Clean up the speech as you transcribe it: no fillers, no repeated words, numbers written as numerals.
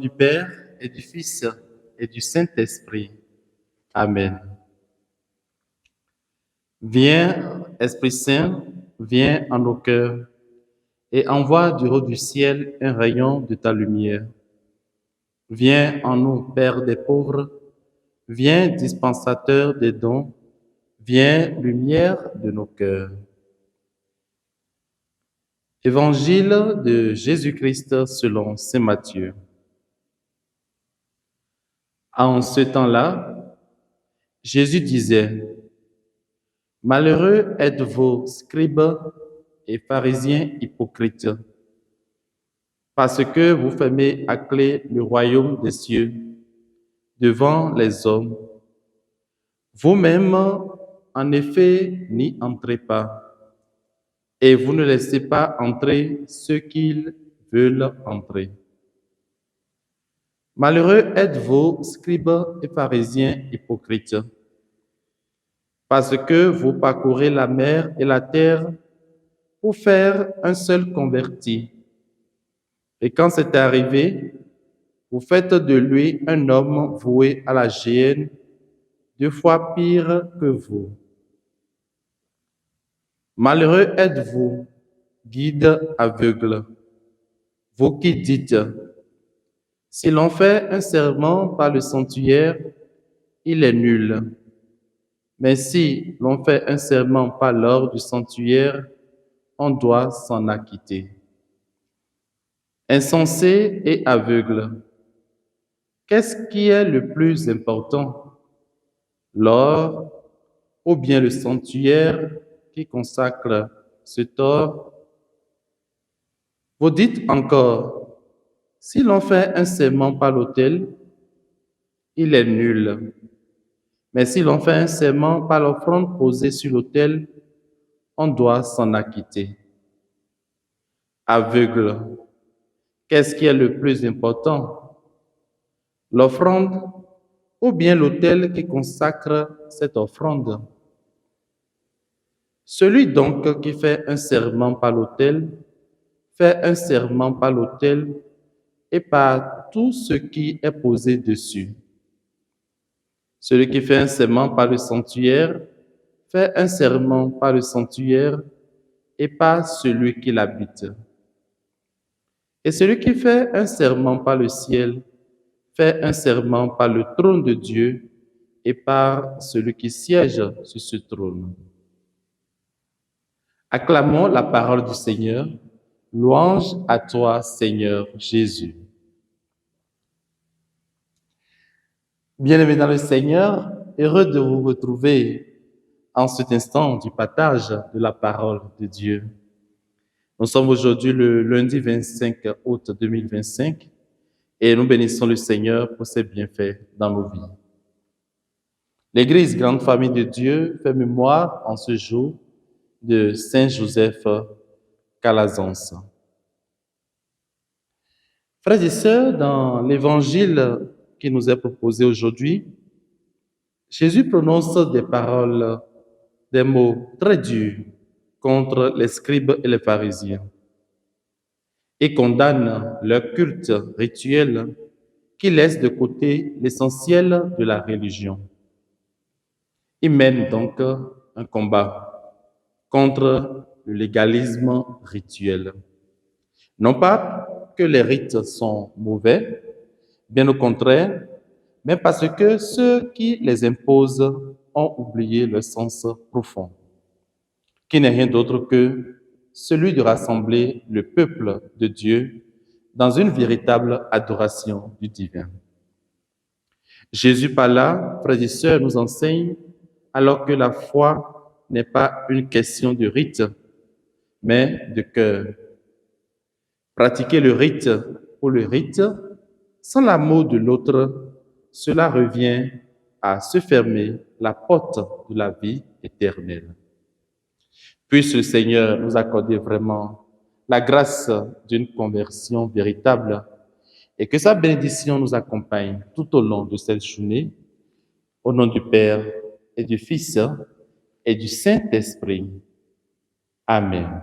du Père et du Fils et du Saint-Esprit. Amen. Viens, Esprit Saint, viens en nos cœurs et envoie du haut du ciel un rayon de ta lumière. Viens en nous, Père des pauvres, viens dispensateur des dons, viens lumière de nos cœurs. Évangile de Jésus-Christ selon saint Matthieu. En ce temps-là, Jésus disait: Malheureux êtes-vous, scribes et pharisiens hypocrites, parce que vous fermez à clé le royaume des cieux devant les hommes. Vous-même, en effet, n'y entrez pas, et vous ne laissez pas entrer ceux qu'ils veulent entrer. Malheureux êtes-vous, scribes et pharisiens hypocrites, parce que vous parcourez la mer et la terre pour faire un seul converti. Et quand c'est arrivé, vous faites de lui un homme voué à la géhenne, 2 fois pire que vous. Malheureux êtes-vous, guides aveugles, vous qui dites: si l'on fait un serment par le sanctuaire, il est nul. Mais si l'on fait un serment par l'or du sanctuaire, on doit s'en acquitter. Insensé et aveugle, qu'est-ce qui est le plus important, l'or ou bien le sanctuaire qui consacre cet or? Vous dites encore: si l'on fait un serment par l'autel, il est nul. Mais si l'on fait un serment par l'offrande posée sur l'autel, on doit s'en acquitter. Aveugle, qu'est-ce qui est le plus important, l'offrande ou bien l'autel qui consacre cette offrande? Celui donc qui fait un serment par l'autel, fait un serment par l'autel et par tout ce qui est posé dessus. Celui qui fait un serment par le sanctuaire, fait un serment par le sanctuaire et par celui qui l'habite. Et celui qui fait un serment par le ciel, fait un serment par le trône de Dieu et par celui qui siège sur ce trône. Acclamons la parole du Seigneur. Louange à toi, Seigneur Jésus. Bien-aimés dans le Seigneur, heureux de vous retrouver en cet instant du partage de la parole de Dieu. Nous sommes aujourd'hui le lundi 25 août 2025 et nous bénissons le Seigneur pour ses bienfaits dans nos vies. L'Église Grande Famille de Dieu fait mémoire en ce jour de Saint Joseph Calazans. Frères et sœurs, dans l'Évangile qui nous est proposé aujourd'hui, Jésus prononce des paroles, des mots très durs contre les scribes et les pharisiens et condamne leur culte rituel qui laisse de côté l'essentiel de la religion. Il mène donc un combat contre le légalisme rituel. Non pas que les rites sont mauvais, bien au contraire, mais parce que ceux qui les imposent ont oublié leur sens profond, qui n'est rien d'autre que celui de rassembler le peuple de Dieu dans une véritable adoration du divin. Jésus par là, frères et sœurs, nous enseigne alors que la foi n'est pas une question de rite, mais de cœur. Pratiquer le rite pour le rite, sans l'amour de l'autre, cela revient à se fermer la porte de la vie éternelle. Puisse le Seigneur nous accorder vraiment la grâce d'une conversion véritable et que sa bénédiction nous accompagne tout au long de cette journée. Au nom du Père et du Fils et du Saint-Esprit. Amen.